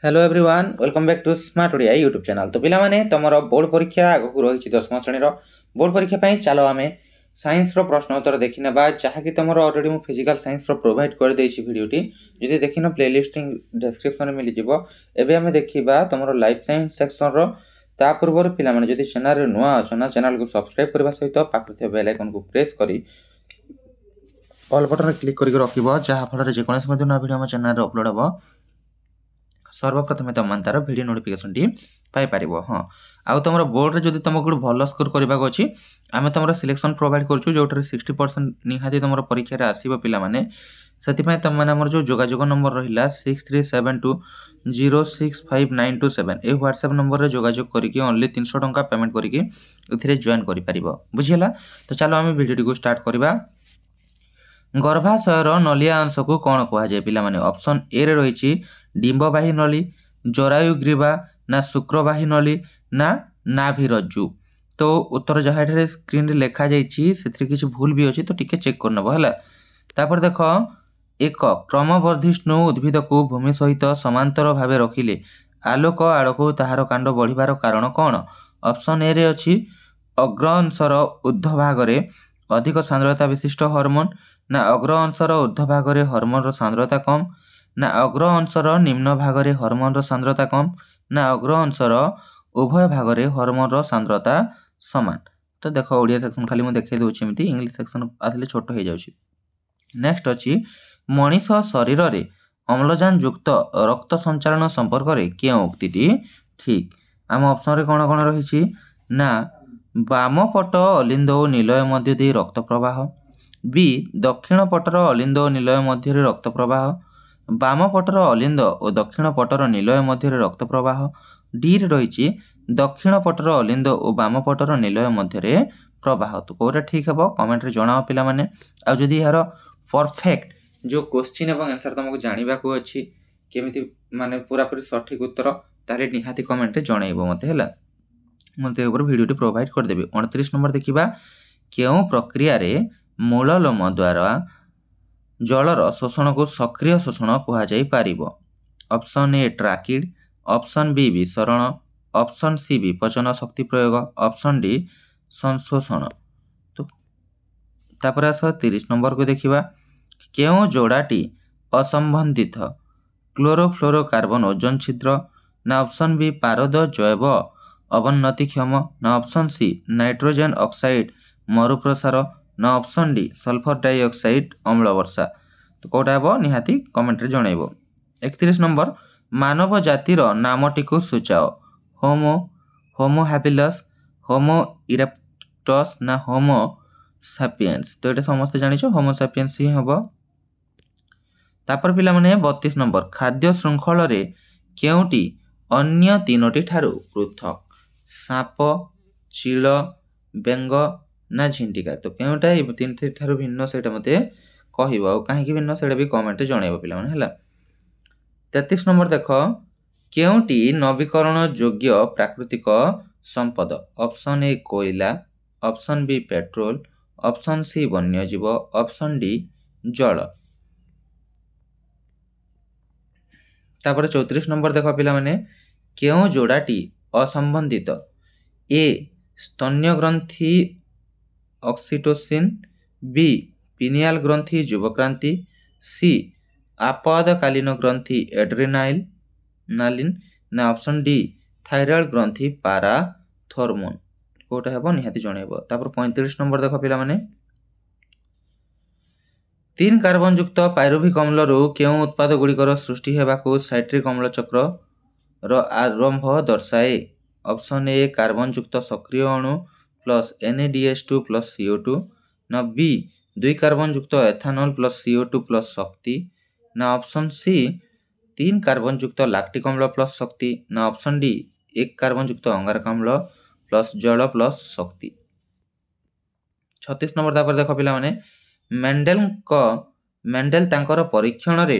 Hello everyone welcome back to smart Odia YouTube channel. तो पिला माने तमरो बोर्ड परीक्षा आगु रही 10th श्रेणी बोर्ड परीक्षा पई चलो आमे साइंस रो प्रश्न उत्तर देखि नेबा जहा कि तमरो ऑलरेडी मु फिजिकल साइंस रो प्रोवाइड कर देछि वीडियोटी जदि देखिनो प्लेलिस्ट डिस्क्रिप्शन में मिली जिवो। एबे हमें देखिबा तमरो लाइफ साइंस सेक्शन रो ता पूर्व पिला माने जदि चैनल रे नुआ अछना चैनल को सब्सक्राइब करबा सहित पाखु थे बेल आइकन को प्रेस करी ऑल बटन रे क्लिक करी रखिबो जहा फल रे जे कोनस मध्ये नया वीडियो हम चैनल रे अपलोड हबो सर्वप्रथम तुम तार भिडियो नोटिफिकेशन टी पाई परिबो। हाँ आउ तुम बोर्ड रे जदि तुमको भल स्कोर करबा अछि आमे तुम सिलेक्शन प्रोवाइड करछु जोटर 60% निहाती तुम परीक्षा रे आसीबो पिला माने सेति पय तुम माने हमर जो जोगाजोग नंबर रहिला 6372065927 ए व्हाट्सएप नंबर रे जोगाजोग करिकि ओनली 300 टंका पेमेंट करिकि एथिरे जॉइन करि परिबो। बुझियला तो चलो आमे वीडियो को स्टार्ट करबा। गर्भाशयर नलिया अंश को कोन कहआ जाय पिला माने ऑप्शन ए रे रहिछि डिंबवाही नली, जरायुग्रीवा ना शुक्रवाही नली ना नाभिरज्जु। तो उत्तर जहाँ स्क्रीन रे लिखा जाइछि सेथि किछि भूल भी अछि तो टिके चेक कर नबो हला। तापर देखो एक क्रमवर्धिष्णु उद्भिद को भूमि सहित समांतर भावे रखिले आलोक आड़को ताहार कांड बढ़िबार कारण कोन? ऑप्शन ए रे अछि अग्र अंशर ऊर्ध्व भाग रे अधिक सांद्रता विशिष्ट हार्मोन ना अग्र अंशर ऊर्ध्व भाग रे हार्मोन रो सांद्रता कम ना अग्र अंशर निम्न भाग रे हार्मोन रो सांद्रता कम ना अग्र अंशर उभय भाग रे हार्मोन रो सांद्रता समान। तो देखो ओडिया सेक्शन खाली मु देखे दोछि एमिति इंग्लिश सेक्शन आथिले छोट हो जाउछि। नेक्स्ट अछि मनीष शरीर रे अम्लजान युक्त रक्त संचालन संपर्क रे के उक्तिटी ठीक? आम ऑप्शन रे कोन कोन रहिछि ना वाम पट अलिंद ओ निलय मध्य दे रक्त प्रवाह, बी दक्षिण पटर अलिंद ओ निलय मध्य रे रक्त प्रवाह, वाम पटर अलिंद और दक्षिण पटर निलय मध्य रक्त प्रवाह, डी रे रही दक्षिण पटर अलिंद और वाम पटर निलय मध्य प्रवाह। तो कोरा ठीक है कमेंट रे जणाओ पिला माने। आ जदि यार परफेक्ट जो क्वेश्चन एवं आंसर तुमको जानवा को अछि केमिति माने पूरा पूरी सठिक उत्तर तारे निहाती कमेंट रे जणाइबो मते हला मते ऊपर वीडियो प्रोवाइड कर देबे। 29 नंबर देखिबा केउ प्रक्रिया रे मूललोम द्वारा जलर शोषण को सक्रिय शोषण कहा जाई पारिबो। ऑप्शन ए ट्राकिड, ऑप्शन बी विसरण, ऑप्शन सी विपचन शक्ति प्रयोग, ऑप्शन डी संशोषण। तो तापर आस 30 नंबर को देखिबा केउ जोड़ाटी असंबंधित क्लोरोफ्लोरोकार्बन ओजोन छिद्र ना ऑप्शन बी पारद जैव अवनतिक्षम ना ऑप्शन सी नाइट्रोजन ऑक्साइड मरुप्रसार ना ऑप्शन डी सल्फर डाइऑक्साइड अम्ल वर्षा। तो कोटा हे निहाती कमेंट रे जणाइबो। 31 नंबर मानव जातिर नामटी को सूचाओ होमो होमो हैबिलस होमो इरेक्टस ना होमो सैपियंस। तो ये समस्त जानिछो होमो सैपियंस ही हबो। तापर पिला माने 32 नंबर खाद्य श्रृंखल रे केउटी अन्य तीनोटी ठारू पृथक साप चील बेंग ना झिंटिका। तो केउटा ए तीनटी ठारू भिन्न सेटा मते कहिबो आ काहे भिन्न सेटा भी कमेंट रे जणाइबो पिला माने हला। 33 नंबर देखो केउटी नवीकरण योग्य प्राकृतिक संपद? ऑप्शन ए कोयला, option B petrol, option C वन्यजीव, ऑप्शन डी जल। तापर 34 नंबर देखो पिला माने केउ जोड़ाटी असंबंधित? ए स्तन्य ग्रंथि ऑक्सीटोसिन, बी पिनियल ग्रंथि जुबक्रांति, सी आपादकालीन ग्रंथि एड्रेनाइल नालिन ना ऑप्शन डी थायराइड ग्रंथि पाराथर्मोन। कोटा हेबो निहाती जणाइबो। तापर 35 नंबर देखो पिला माने 3 कार्बन युक्त पायरुविक अम्ल रो केउ उत्पाद गुड़िकर सृष्टि हेबाको साइट्रिक अम्ल चक्र रो आरंभ दर्शाए? ऑप्शन ए कार्बन युक्त सक्रिय अणु प्लस NADH2 प्लस CO2 ना बी 2 कार्बन युक्त एथानॉल प्लस CO2 प्लस शक्ति ना ऑप्शन सी 3 कार्बन युक्त लैक्टिक अम्ल प्लस शक्ति ना ऑप्शन डी 1 कार्बन युक्त अंगारक अम्ल प्लस जल प्लस शक्ति। 36 नंबर तापर देखो पिला माने मेंडेल तांकर परीक्षण रे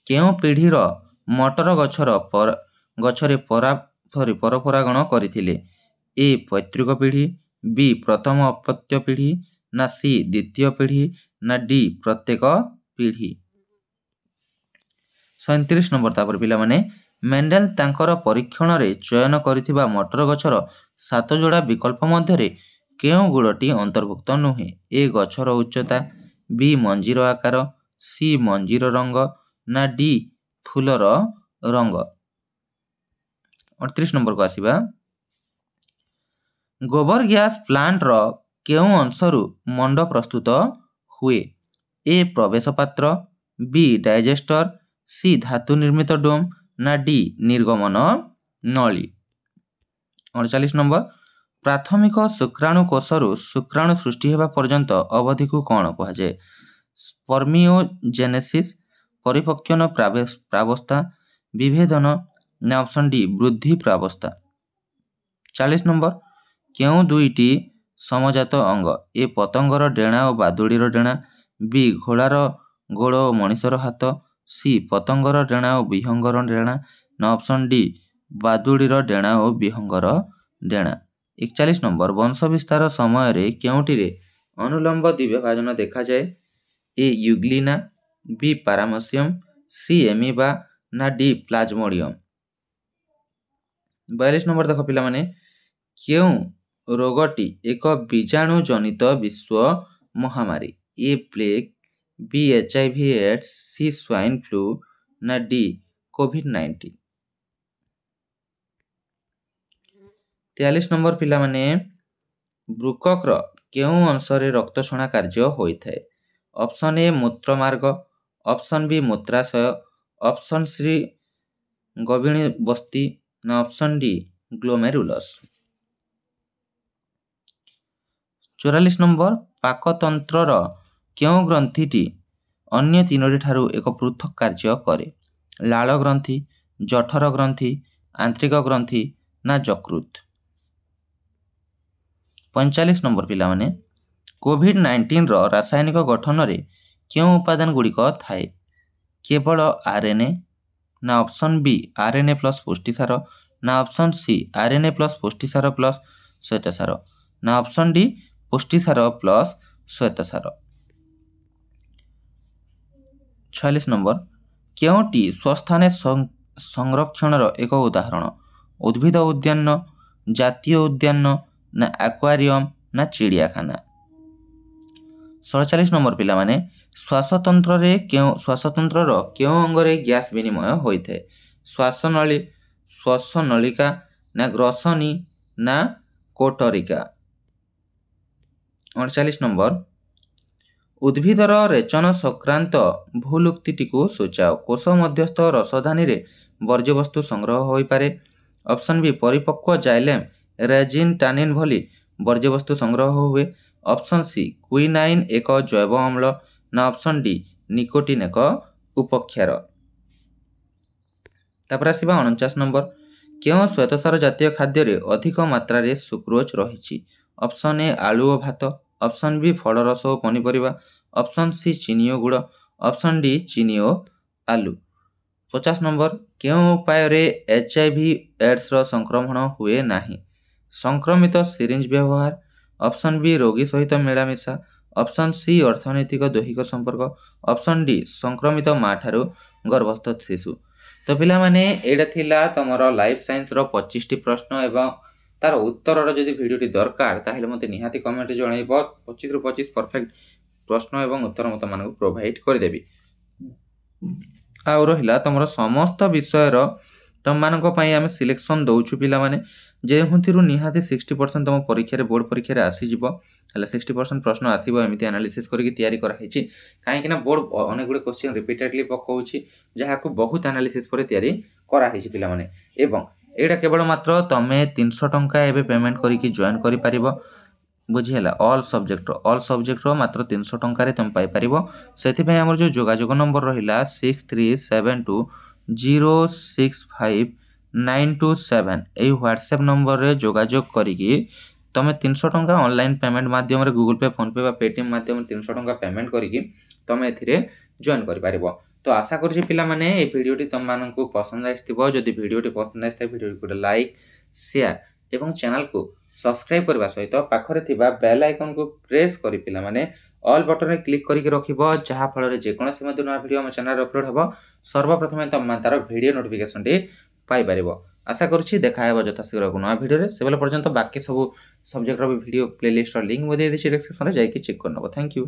केउ पीढ़ी रो मटर गछरे परपरागण करथिले? ए पैतृक पीढ़ी, बी प्रथम अपत्य पीढ़ी ना सी द्वितीय पीढ़ी ना डी प्रत्येक पीढ़ी। 37 नंबर तापर पिला माने ମେଣ୍ଡେଲ ତାଙ୍କର ପରୀକ୍ଷଣରେ ଚୟନ କରିଥିବା ମଟର ଗଛର 7 ଯୋଡ଼ା ବିକଳ୍ପ ମଧ୍ୟରେ କେଉଁ ଗୁଡ଼ଟି ଅନ୍ତର୍ଭୁକ୍ତ ନୁହେଁ? ଏ ଗଛର ଉଚ୍ଚତା, ବି ମଞ୍ଜିର ଆକାର, ସି ମଞ୍ଜିର ରଙ୍ଗ, ନା ଡି ଫୁଲର ରଙ୍ଗ? 38 ନମ୍ବରକୁ ଆସିବା। ଗୋବର ଗ୍ୟାସ୍ ପ୍ଲାଣ୍ଟର କେଉଁ ଅଂଶରୁ ମଣ୍ଡ ପ୍ରସ୍ତୁତ ହୁଏ? ଏ ପ୍ରବେଶ ପାତ୍ର, ବି ଡାଇଜେଷ୍ଟର, ସି ଧାତୁ ନିର୍ମିତ ଡୋମ୍, ନା ଡି ନିର୍ଗମନ ନଳୀ? 39 ନମ୍ବର। ପ୍ରାଥମିକ ଶୁକ୍ରାଣୁ କୋଷରୁ ଶୁକ୍ରାଣୁ ସୃଷ୍ଟି ହେବା ପର୍ଯ୍ୟନ୍ତ ଅବଧିକୁ କ'ଣ କୁହାଯାଏ? ସ୍ପର୍ମିଓଜେନେସିସ୍, ପରିପକ୍ୱନ ପ୍ରାବସ୍ଥା, ବିଭେଦନ, ନା ଅପସନ୍ ଡି ବୃଦ୍ଧି ପ୍ରାବସ୍ଥା? 40 ନମ୍ବର। କେଉଁ ଦୁଇଟି ସମଜାତ ଅଙ୍ଗ? ଏ ପତଙ୍ଗର ଡେଣା ଓ ବାଦୁଡ଼ିର ଡେଣା, ବି ଘୋଡ଼ାର ଗୋଡ଼ ଓ ମଣିଷର ହାତ, ସି ପତଙ୍ଗର ଡେଣା ଓ ବିହଙ୍ଗର ଡେଣା, ନା ଅପସନ୍ ଡି ବାଦୁଡ଼ିର ଡେଣା ଓ ବିହଙ୍ଗର ଡେଣା? 41 ନମ୍ବର। ବଂଶ ବିସ୍ତାର ସମୟରେ କେଉଁଟିରେ ଅନୁଲମ୍ବ ଦ୍ୱିବିଭାଜନ ଦେଖାଯାଏ? ଏ ୟୁଗ୍ଲିନା, ବି ପାରାମେସିୟମ୍, ସି ଏମିବା, ନା ଡି ପ୍ଲାଜମୋଡ଼ିୟମ୍? 42 ନମ୍ବର ଦେଖ ପିଲାମାନେ, କେଉଁ ରୋଗଟି ଏକ ବୀଜାଣୁ ଜନିତ ବିଶ୍ୱ ମହାମାରୀ? A plague, B HIV AIDS, C swine flu, ନା ଡି କୋଭିଡ-19? 43 ନମ୍ବର ପିଲାମାନେ, ବୃକକର କେଉଁ ଅଂଶରେ ରକ୍ତ ଛଣା କାର୍ଯ୍ୟ ହୋଇଥାଏ? ଅପସନ୍ ଏ ମୂତ୍ରମାର୍ଗ, ଅପସନ୍ ବି ମୂତ୍ରାଶୟ, ଅପସନ୍ ସି ଗଭୀଣି ବସ୍ତି, ନା ଅପସନ୍ ଡି ଗ୍ଲୋମେରୁଲସ୍? 44 ନମ୍ବର। ପାକତନ୍ତ୍ରର କେଉଁ ଗ୍ରନ୍ଥିଟି ଅନ୍ୟ ତିନୋଟି ଠାରୁ ଏକ ପୃଥକ୍ କାର୍ଯ୍ୟ କରେ? ଲାଳ ଗ୍ରନ୍ଥି, ଜଠର ଗ୍ରନ୍ଥି, ଆନ୍ତ୍ରିକ ଗ୍ରନ୍ଥି, ନା ଯକୃତ୍? 45 ନମ୍ବର ପିଲାମାନେ, କୋଭିଡ-19ର ରାସାୟନିକ ଗଠନରେ କେଉଁ ଉପାଦାନ ଗୁଡ଼ିକ ଥାଏ? କେବଳ RNA, ନା ଅପସନ୍ ବି RNA ପ୍ଲସ୍ ପୁଷ୍ଟିସାର, ନା ଅପସନ୍ ସି RNA ପ୍ଲସ୍ ପୁଷ୍ଟିସାର ପ୍ଲସ୍ ଶ୍ୱେତସାର, ନା ଅପସନ୍ ଡି ପୁଷ୍ଟିସାର ପ୍ଲସ୍ ଶ୍ୱେତସାର? 46 ନମ୍ବର। କେଉଁଟି ସ୍ୱସ୍ଥାନେ ସଂରକ୍ଷଣର ଏକ ଉଦାହରଣ? ଉଦ୍ଭିଦ ଉଦ୍ୟାନ, ଜାତୀୟ ଉଦ୍ୟାନ, ନା ଆକ୍ୱାରିୟମ୍, ନା ଚିଡ଼ିଆଖାନା? 47 ନମ୍ବର ପିଲାମାନେ, ଶ୍ୱାସତନ୍ତ୍ରର କେଉଁ ଅଙ୍ଗରେ ଗ୍ୟାସ୍ ବିନିମୟ ହୋଇଥାଏ? ଶ୍ୱାସନଳୀ, ଶ୍ୱାସନଳିକା, ନା ଗ୍ରସନୀ, ନା କୋଟରିକା? 48 ନମ୍ବର। ଉଦ୍ଭିଦର ରେଚନ ସଂକ୍ରାନ୍ତ ଭୁଲ ଉକ୍ତିଟିକୁ ସୂଚାଅ। କୋଷ ମଧ୍ୟସ୍ଥ ରସଧାନୀରେ ବର୍ଜ୍ୟବସ୍ତୁ ସଂଗ୍ରହ ହୋଇପାରେ। ଅପସନ୍ ବି ପରିପକ୍ୱ ଜାଇଲେମ୍, ରେଜିନ୍, ଟାନିନ୍ ଭଳି ବର୍ଜ୍ୟବସ୍ତୁ ସଂଗ୍ରହ ହୁଏ। ଅପସନ୍ ସି କ୍ୱିନାଇନ୍ ଏକ ଜୈବ ଅମ୍ଳ, ନା ଅପସନ୍ ଡି ନିକୋଟିନ୍ ଏକ ଉପକ୍ଷାର? ତାପରେ ଆସିବା 49 ନମ୍ବର। କେଉଁ ଶ୍ୱେତସାର ଜାତୀୟ ଖାଦ୍ୟରେ ଅଧିକ ମାତ୍ରାରେ ସୁକ୍ରୋଜ୍ ରହିଛି? ଅପସନ୍ ଏ ଆଳୁ ଓ ଭାତ, ଅପସନ୍ ବି ଫଳରସ ଓ ପନିପରିବା, ଅପସନ୍ ସି ଚିନି ଓ ଗୁଡ଼, ଅପସନ୍ ଡି ଚିନି ଓ ଆଲୁ? 50 ନମ୍ବର। କେଉଁ ଉପାୟରେ HIV ଏଡ୍ସର ସଂକ୍ରମଣ ହୁଏ ନାହିଁ? ସଂକ୍ରମିତ ସିରିଞ୍ଜ ବ୍ୟବହାର, ଅପସନ୍ ବି ରୋଗୀ ସହିତ ମିଳାମିଶା, ଅପସନ୍ ସି ଅର୍ଥନୈତିକ ଦୈହିକ ସମ୍ପର୍କ, ଅପସନ୍ ଡି ସଂକ୍ରମିତ ମା ଠାରୁ ଗର୍ଭସ୍ଥ ଶିଶୁ? ତ ପିଲାମାନେ, ଏଇଟା ଥିଲା ତମର ଲାଇଫ୍ ସାଇନ୍ସର 25ଟି ପ୍ରଶ୍ନ ଏବଂ ତାର ଉତ୍ତରର ଯଦି ଭିଡ଼ିଓଟି ଦରକାର ତାହେଲେ ମୋତେ ନିହାତି କମେଣ୍ଟରେ ଜଣାଇବ। 25ରୁ 25 ପରଫେକ୍ଟ ପ୍ରଶ୍ନ ଏବଂ ଉତ୍ତର ମୁଁ ତମମାନଙ୍କୁ ପ୍ରୋଭାଇଡ଼ କରିଦେବି। ଆଉ ରହିଲା ତମର ସମସ୍ତ ବିଷୟର ତମମାନଙ୍କ ପାଇଁ ଆମେ ସିଲେକ୍ସନ୍ ଦେଉଛୁ ପିଲାମାନେ, ଯେଉଁଥିରୁ ନିହାତି 60% ତମ ପରୀକ୍ଷାରେ ବୋର୍ଡ଼ ପରୀକ୍ଷାରେ ଆସିଯିବ। ହେଲେ 60% ପ୍ରଶ୍ନ ଆସିବ ଏମିତି ଆନାଲିସିସ୍ କରିକି ତିଆରି କରାହେଇଛି, କାହିଁକିନା ବୋର୍ଡ଼ ଅନେକ ଗୁଡ଼ିଏ କ୍ୱେଶ୍ଚିନ୍ ରିପିଟେଡ଼ଲି ପକାଉଛି, ଯାହାକୁ ବହୁତ ଆନାଲିସିସ୍ ପରେ ତିଆରି କରାହେଇଛି ପିଲାମାନେ। ଏବଂ ଏଇଟା କେବଳ ମାତ୍ର ତମେ 300 ଟଙ୍କା ଏବେ ପେମେଣ୍ଟ କରିକି ଜଏନ୍ କରିପାରିବ, ବୁଝିହେଲା। ଅଲ୍ ସବଜେକ୍ଟର ମାତ୍ର 300 ଟଙ୍କାରେ ତମେ ପାଇପାରିବ। ସେଥିପାଇଁ ଆମର ଯେଉଁ ଯୋଗାଯୋଗ ନମ୍ବର ରହିଲା 6372065927, ଏହି ହ୍ୱାଟ୍ସଆପ୍ ନମ୍ବରରେ ଯୋଗାଯୋଗ କରିକି ତମେ 300 ଟଙ୍କା ଅନଲାଇନ୍ ପେମେଣ୍ଟ ମାଧ୍ୟମରେ ଗୁଗୁଲ୍ ପେ, ଫୋନ୍ ପେ ବା ପେଟିଏମ୍ ମାଧ୍ୟମରେ 300 ଟଙ୍କା ପେମେଣ୍ଟ କରିକି ତମେ ଏଥିରେ ଜଏନ୍ କରିପାରିବ। ତ ଆଶା କରୁଛି ପିଲାମାନେ এই ଭିଡ଼ିଓଟି ତମମାନଙ୍କୁ ପସନ୍ଦ ଆସିଥିବ। ଯଦି ଭିଡ଼ିଓଟି ପସନ୍ଦ ଆସିଥାଏ ଭିଡ଼ିଓଟି ଗୋଟେ ଲାଇକ୍, ସେୟାର ଏବଂ ଚ୍ୟାନେଲକୁ ସବସ୍କ୍ରାଇବ୍ କରିବା ସହିତ ପାଖରେ ଥିବା ବେଲ୍ ଆଇକନ୍କୁ ପ୍ରେସ୍ କରି ପିଲାମାନେ ଅଲ୍ ବଟନରେ କ୍ଲିକ୍ କରିକି ରଖିବ, ଯାହାଫଳରେ ଯେକୌଣସି ମଧ୍ୟ ନୂଆ ଭିଡ଼ିଓ ଆମ ଚ୍ୟାନେଲରେ ଅପଲୋଡ଼ ହେବ ସର୍ବପ୍ରଥମେ ତମେ ତାର ଭିଡ଼ିଓ ନୋଟିଫିକେସନଟି ପାଇପାରିବ। ଆଶା କରୁଛି ଦେଖା ହେବ ଯଥାଶୀଘ୍ର ଏକ ନୂଆ ଭିଡ଼ିଓରେ। ସେବେଳ ପର୍ଯ୍ୟନ୍ତ ବାକି ସବୁ ସବଜେକ୍ଟର ବି ଭିଡ଼ିଓ ପ୍ଲେଲିଷ୍ଟର ଲିଙ୍କ୍ ମୁଁ ଦେଇଦେଇଛି ଡେସ୍କ୍ରିପ୍ସନରେ, ଯାଇକି ଚେକ୍ କରିନେବ। Thank you.